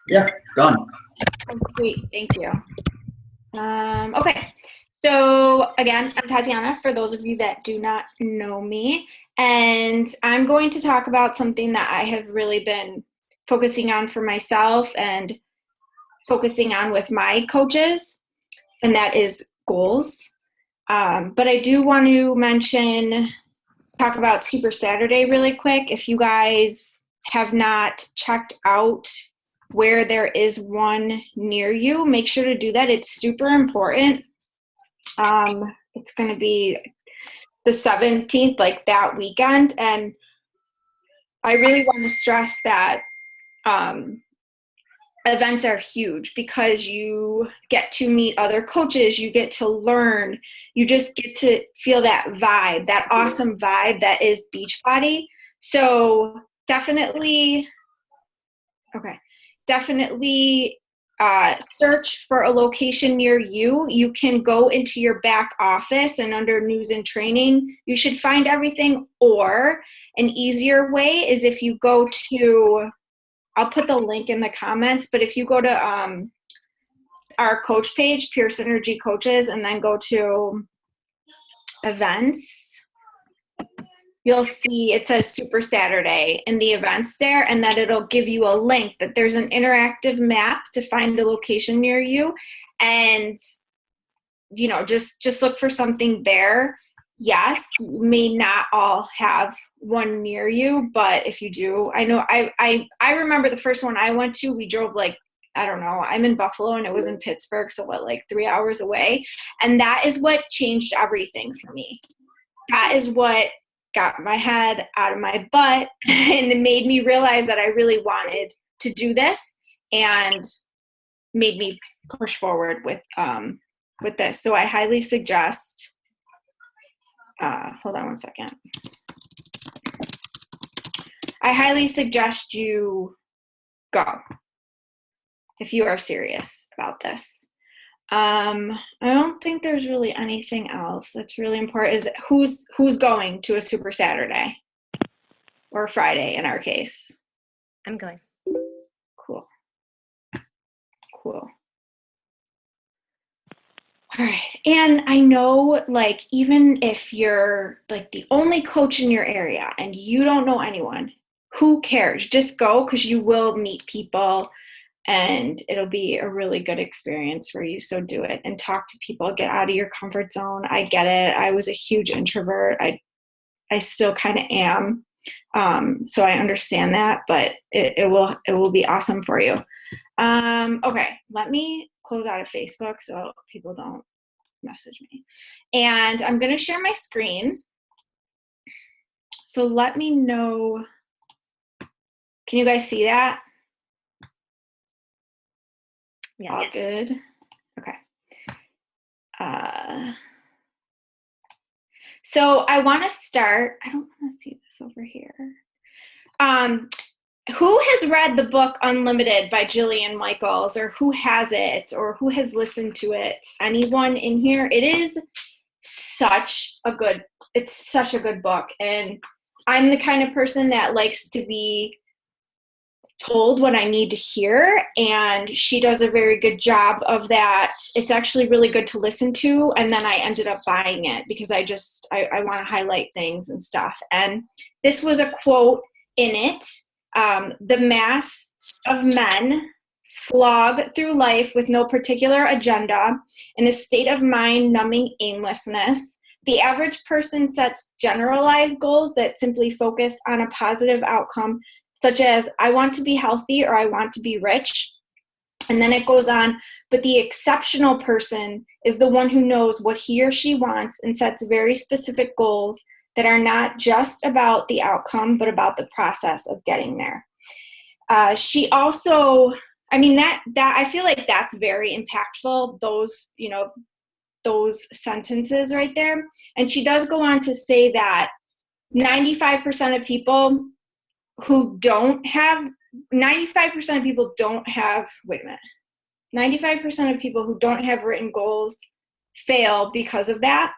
Yeah, done. Oh, sweet. Thank you. Okay. So again, I'm Tatiana, for those of you that do not know me, and I'm going to talk about something that I have really been focusing on for myself and focusing on with my coaches, and that is goals. But I do want to talk about Super Saturday really quick. If you guys have not checked out where there is one near you, make sure to do that. It's super important. It's going to be the 17th, like that weekend. And I really want to stress that events are huge because you get to meet other coaches, you get to learn, you just get to feel that vibe, that awesome vibe that is Beachbody. So definitely search for a location near you. You can go into your back office and under news and training, you should find everything. Or an easier way is if you go to, I'll put the link in the comments, but if you go to our coach page, Pure Synergy Coaches, and then go to events, you'll see it says Super Saturday in the events there, and that it'll give you a link that there's an interactive map to find a location near you. And, you know, just look for something there. Yes, you may not all have one near you, but if you do, I know I remember the first one I went to, we drove like, I don't know, I'm in Buffalo and it was in Pittsburgh, so what, like 3 hours away? And that is what changed everything for me. That is what got my head out of my butt and it made me realize that I really wanted to do this and made me push forward with this. So I highly suggest, hold on one second. I highly suggest you go if you are serious about this. I don't think there's really anything else that's really important. Is who's going to a Super Saturday or Friday in our case? I'm going. Cool. All right. And I know, like, even if you're like the only coach in your area and you don't know anyone, who cares? Just go, because you will meet people and it'll be a really good experience for you. So do it and talk to people, get out of your comfort zone. I get it. I was a huge introvert. I still kind of am. So I understand that, but it will be awesome for you. Okay, let me close out of Facebook so people don't message me. And I'm going to share my screen. So let me know. Can you guys see that? Yes. All good. Okay. So I want to start. I don't want to see this over here. Who has read the book Unlimited by Jillian Michaels, or who has it, or who has listened to it? Anyone in here? It is such a good book. And I'm the kind of person that likes to be told what I need to hear, and she does a very good job of that. It's actually really good to listen to, and then I ended up buying it because I want to highlight things and stuff. And this was a quote in it. The mass of men slog through life with no particular agenda, in a state of mind-numbing aimlessness. The average person sets generalized goals that simply focus on a positive outcome, such as, I want to be healthy or I want to be rich. And then it goes on, but the exceptional person is the one who knows what he or she wants and sets very specific goals that are not just about the outcome, but about the process of getting there. She also, that I feel like that's very impactful, those sentences right there. And she does go on to say that 95% of people don't have written goals fail because of that.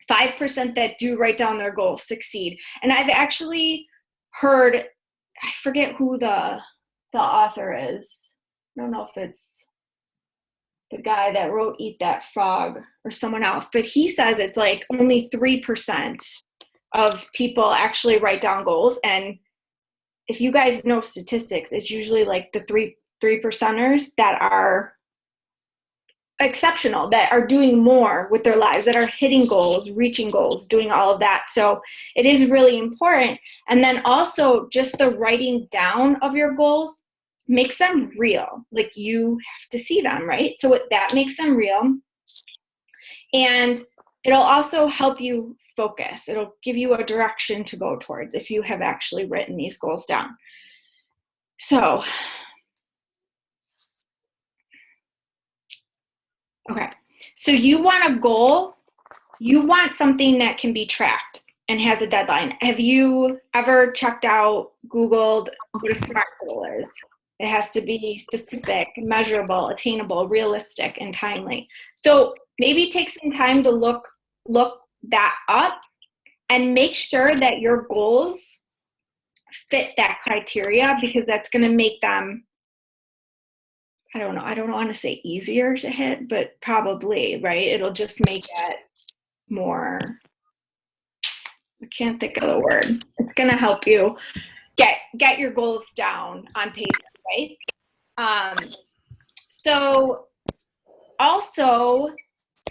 5% that do write down their goals succeed. And I've actually heard, I forget who the author is. I don't know if it's the guy that wrote Eat That Frog or someone else, but he says it's like only 3% of people actually write down goals. And if you guys know statistics, it's usually like the three percenters that are exceptional, that are doing more with their lives, that are hitting goals, reaching goals, doing all of that. So it is really important. And then also just the writing down of your goals makes them real. Like you have to see them, right? So that makes them real. And it'll also help you focus. It'll give you a direction to go towards if you have actually written these goals down. So, okay. So you want a goal, you want something that can be tracked and has a deadline. Have you ever checked out, Googled what a SMART goal is? It has to be specific, measurable, attainable, realistic, and timely. So maybe take some time to look that up and make sure that your goals fit that criteria, because that's going to make them, I don't want to say easier to hit, but probably, right? It'll just make it more, I can't think of the word. It's going to help you get your goals down on paper, right? So also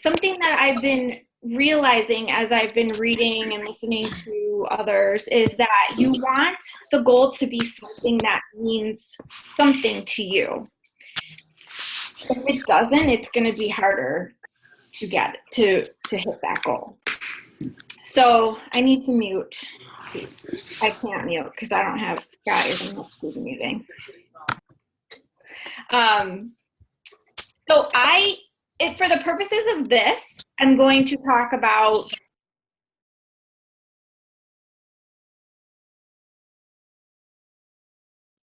something that I've been realizing as I've been reading and listening to others is that you want the goal to be something that means something to you. If it doesn't, it's going to be harder to get to hit that goal. So I need to mute. I can't mute because I don't have Scott is not speaking muting. So for the purposes of this, I'm going to talk about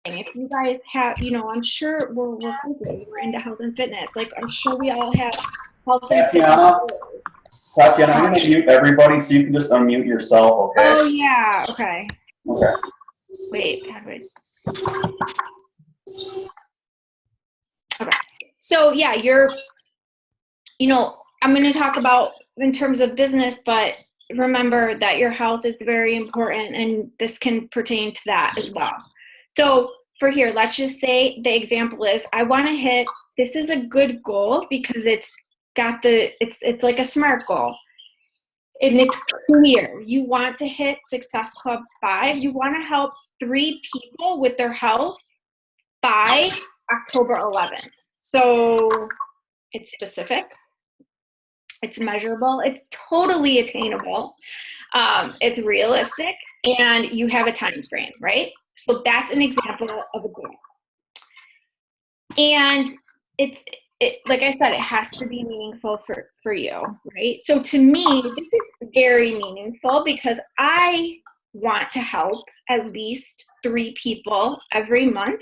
if you guys have, I'm sure we're coaches, we're into health and fitness. Like I'm sure we all have health and Tatiana, fitness. Tatiana, I'm gonna mute everybody so you can just unmute yourself, okay? Oh yeah, okay. Okay. Wait, how do I? Okay. So yeah, I'm going to talk about in terms of business, but remember that your health is very important, and this can pertain to that as well. So for here, let's just say the example is I want to hit, this is a good goal because it's like a SMART goal. And it's clear. You want to hit Success Club 5. You want to help 3 people with their health by October 11th. So it's specific. It's measurable. It's totally attainable. It's realistic, and you have a time frame, right? So that's an example of a goal. And like I said, it has to be meaningful for you, right? So to me, this is very meaningful because I want to help at least 3 people every month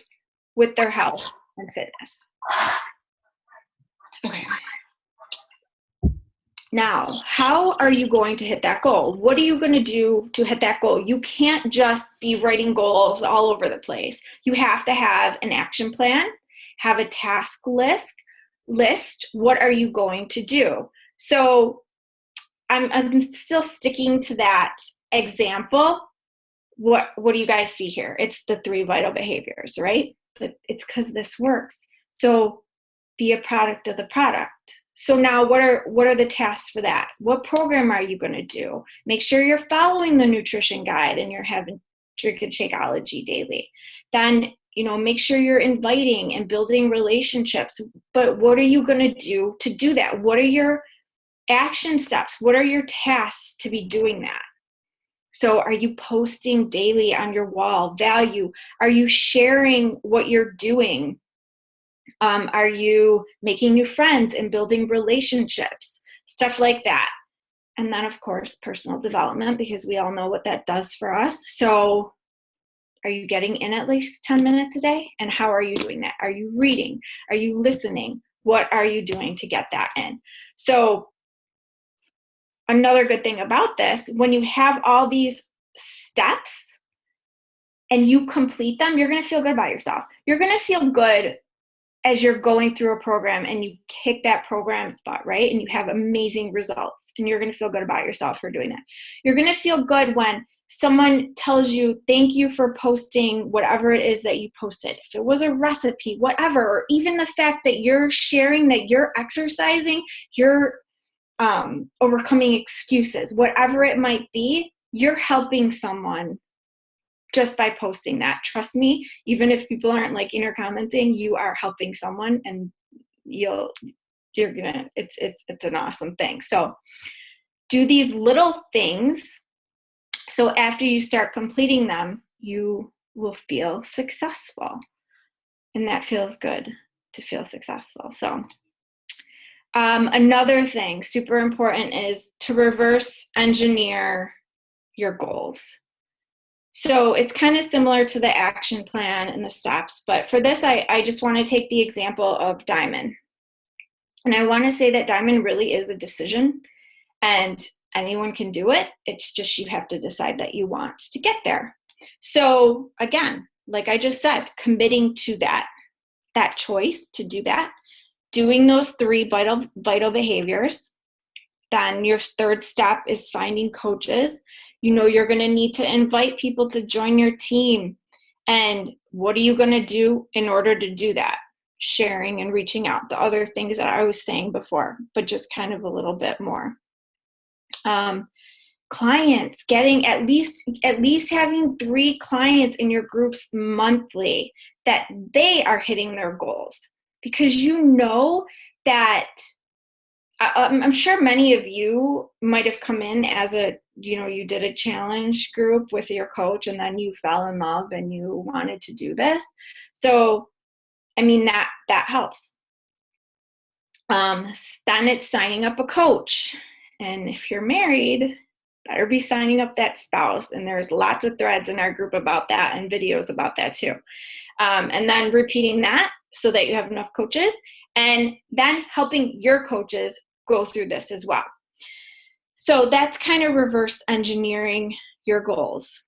with their health and fitness. Okay. Now, how are you going to hit that goal? What are you going to do to hit that goal? You can't just be writing goals all over the place. You have to have an action plan, have a task list. What are you going to do? So I'm still sticking to that example. What do you guys see here? It's the 3 vital behaviors, right? But it's because this works. So be a product of the product. So now what are the tasks for that? What program are you going to do? Make sure you're following the nutrition guide and you're having Drink and Shakeology daily. Then, make sure you're inviting and building relationships. But what are you going to do to do that? What are your action steps? What are your tasks to be doing that? So are you posting daily on your wall value? Are you sharing what you're doing? Are you making new friends and building relationships? Stuff like that. And then, of course, personal development, because we all know what that does for us. So are you getting in at least 10 minutes a day? And how are you doing that? Are you reading? Are you listening? What are you doing to get that in? So another good thing about this, when you have all these steps and you complete them, you're going to feel good about yourself. You're going to feel good as you're going through a program and you kick that program spot, right? And you have amazing results and you're going to feel good about yourself for doing that. You're going to feel good when someone tells you, thank you for posting whatever it is that you posted. If it was a recipe, whatever, or even the fact that you're sharing that you're exercising, you're overcoming excuses, whatever it might be, you're helping someone just by posting that. Trust me, even if people aren't liking or commenting, you are helping someone, and it's an awesome thing. So do these little things, so after you start completing them, you will feel successful, and that feels good to feel successful. So another thing super important is to reverse engineer your goals. So it's kind of similar to the action plan and the steps, but for this, I just want to take the example of Diamond. And I want to say that Diamond really is a decision, and anyone can do it. It's just you have to decide that you want to get there. So again, like I just said, committing to that choice to do that, doing those 3 vital behaviors. Then your third step is finding coaches. You know you're going to need to invite people to join your team. And what are you going to do in order to do that? Sharing and reaching out. The other things that I was saying before, but just kind of a little bit more. Clients, getting at least having 3 clients in your groups monthly that they are hitting their goals, because you know that I'm sure many of you might have come in as you did a challenge group with your coach and then you fell in love and you wanted to do this. So, I mean, that helps. Then it's signing up a coach. And if you're married, better be signing up that spouse. And there's lots of threads in our group about that and videos about that too. And then repeating that so that you have enough coaches, and then helping your coaches go through this as well. So that's kind of reverse engineering your goals.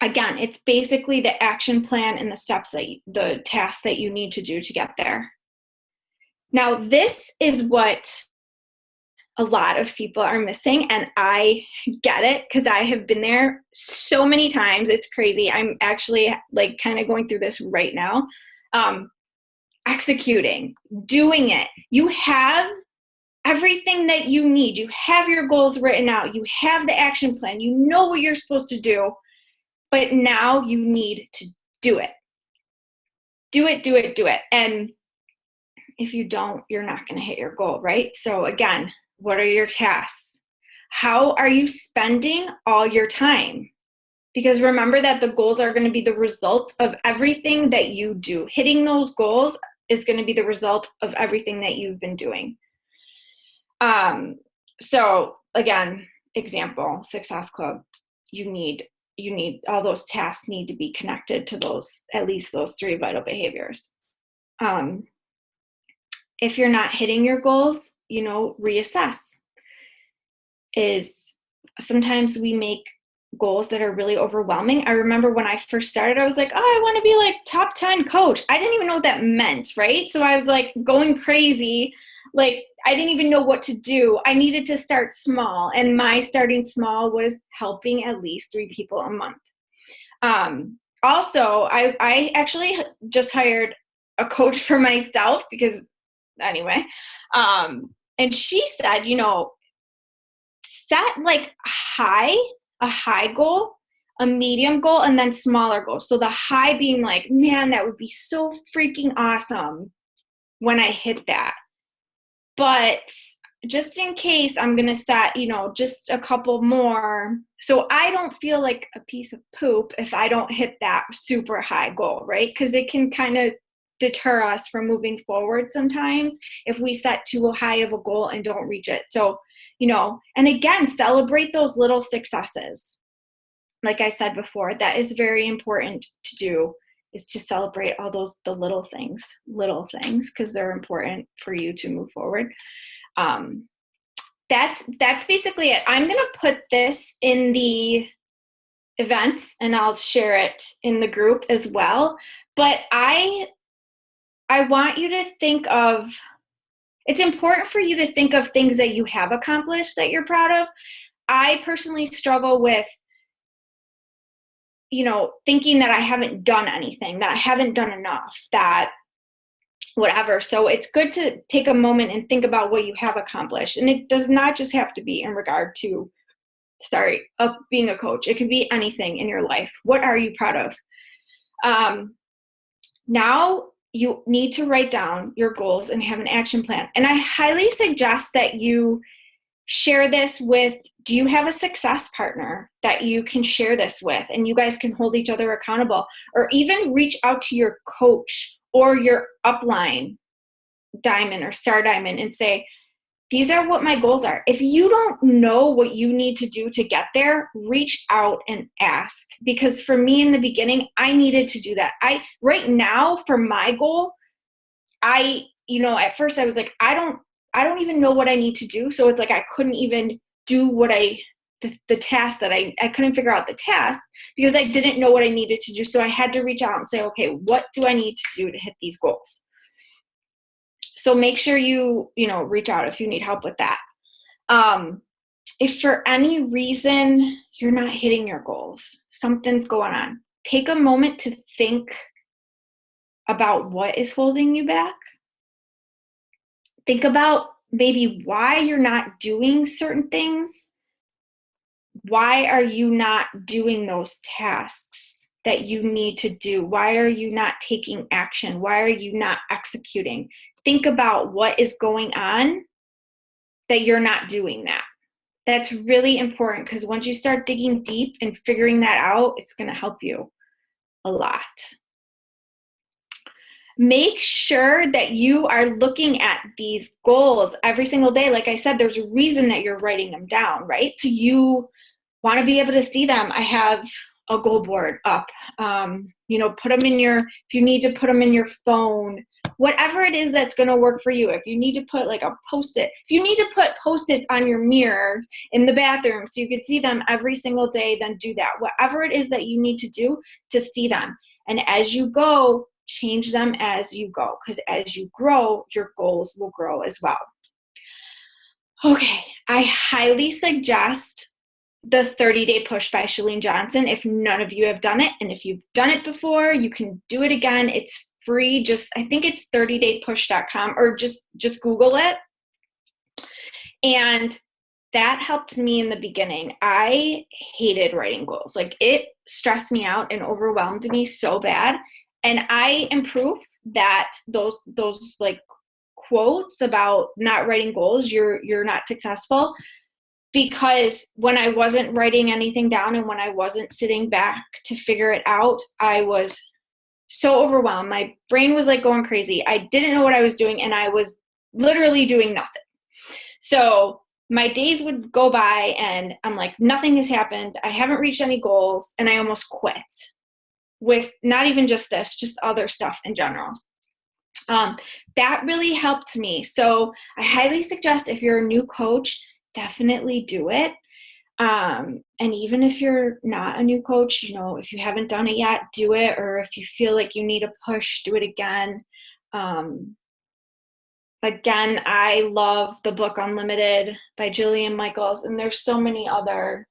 Again, it's basically the action plan and the steps the tasks that you need to do to get there. Now, this is what a lot of people are missing, and I get it because I have been there so many times. It's crazy. I'm actually like kind of going through this right now. Executing, doing it. You have everything that you need. You have your goals written out. You have the action plan. You know what you're supposed to do, but now you need to do it. Do it. And if you don't, you're not going to hit your goal, right? So again, what are your tasks? How are you spending all your time? Because remember that the goals are going to be the result of everything that you do. Hitting those goals is going to be the result of everything that you've been doing. So again, example, Success Club, you need all those tasks need to be connected to at least those 3 vital behaviors. If you're not hitting your goals, reassess. Sometimes we make goals that are really overwhelming. I remember when I first started, I was like, I want to be like top 10 coach. I didn't even know what that meant, right? So I was like going crazy. Like I didn't even know what to do. I needed to start small. And my starting small was helping at least 3 people a month. Also, I actually just hired a coach for myself because anyway, and she said, set like a high goal, a medium goal, and then smaller goals. So the high being like, man, that would be so freaking awesome when I hit that. But just in case, I'm going to set, just a couple more. So I don't feel like a piece of poop if I don't hit that super high goal, right? Because it can kind of deter us from moving forward sometimes if we set too high of a goal and don't reach it. So, and again, celebrate those little successes. Like I said before, that is very important to do, is to celebrate all the little things, because they're important for you to move forward. That's basically it. I'm going to put this in the events and I'll share it in the group as well. But I I want you to think of, it's important for you to think of things that you have accomplished that you're proud of. I personally struggle with, thinking that I haven't done anything, that I haven't done enough, that whatever. So it's good to take a moment and think about what you have accomplished. And it does not just have to be in regard to, being a coach. It can be anything in your life. What are you proud of? Now you need to write down your goals and have an action plan. And I highly suggest that you share this with, do you have a success partner that you can share this with and you guys can hold each other accountable? Or even reach out to your coach or your upline diamond or star diamond and say, these are what my goals are. If you don't know what you need to do to get there, reach out and ask. Because for me in the beginning, I needed to do that. Right now for my goal, at first I was like, I don't even know what I need to do. So it's like I couldn't even do the task that I couldn't figure out the task because I didn't know what I needed to do. So I had to reach out and say, okay, what do I need to do to hit these goals? So make sure you reach out if you need help with that. If for any reason you're not hitting your goals, something's going on, take a moment to think about what is holding you back. Think about maybe why you're not doing certain things. Why are you not doing those tasks that you need to do? Why are you not taking action? Why are you not executing? Think about what is going on that you're not doing that. That's really important because once you start digging deep and figuring that out, it's going to help you a lot. Make sure that you are looking at these goals every single day. Like I said, there's a reason that you're writing them down, right? So you want to be able to see them. I have a goal board up. Put them if you need to put them in your phone, whatever it is that's going to work for you. If you need to put like a Post-it, if you need to put Post-its on your mirror in the bathroom so you could see them every single day, then do that. Whatever it is that you need to do to see them. And as you go, change them as you go, because as you grow, your goals will grow as well. Okay, I highly suggest the 30-Day Push by Chalene Johnson if none of you have done it. And if you've done it before, you can do it again. It's free. I think it's 30daypush.com or just Google it. And that helped me in the beginning. I hated writing goals. Like it stressed me out and overwhelmed me so bad. And I am proof that those like quotes about not writing goals, you're not successful. Because when I wasn't writing anything down and when I wasn't sitting back to figure it out, I was so overwhelmed. My brain was like going crazy. I didn't know what I was doing and I was literally doing nothing. So my days would go by and I'm like, nothing has happened. I haven't reached any goals and I almost quit with not even just this, just other stuff in general. That really helped me. So I highly suggest if you're a new coach, definitely do it. And even if you're not a new coach, if you haven't done it yet, do it. Or if you feel like you need a push, do it again. Again, I love the book Unlimited by Jillian Michaels. And there's so many other,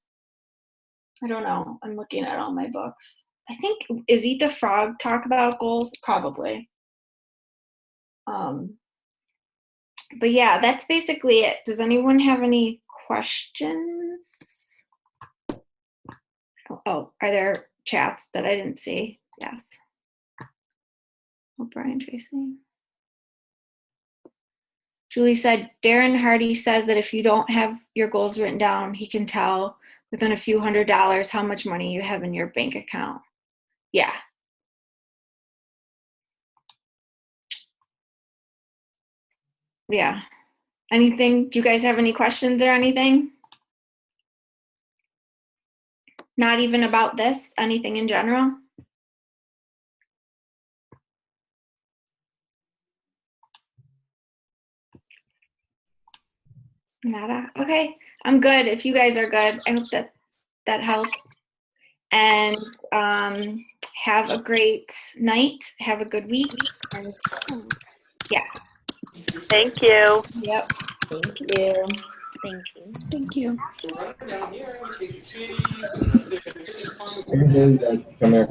I don't know. I'm looking at all my books. I think, is Eat the Frog talk about goals? Probably. But yeah, that's basically it. Does anyone have any questions? Oh, are there chats that I didn't see? Yes. Oh, Brian Tracy. Julie said, Darren Hardy says that if you don't have your goals written down, he can tell within a few $100s how much money you have in your bank account. Yeah. Yeah. Anything? Do you guys have any questions or anything? Not even about this? Anything in general? Nada. Okay. I'm good. If you guys are good, I hope that helps. And have a great night. Have a good week. And yeah. Thank you. Yep. Thank you. Thank you. Thank you. So right down here, we take the kitty. I can hear you guys. Come here.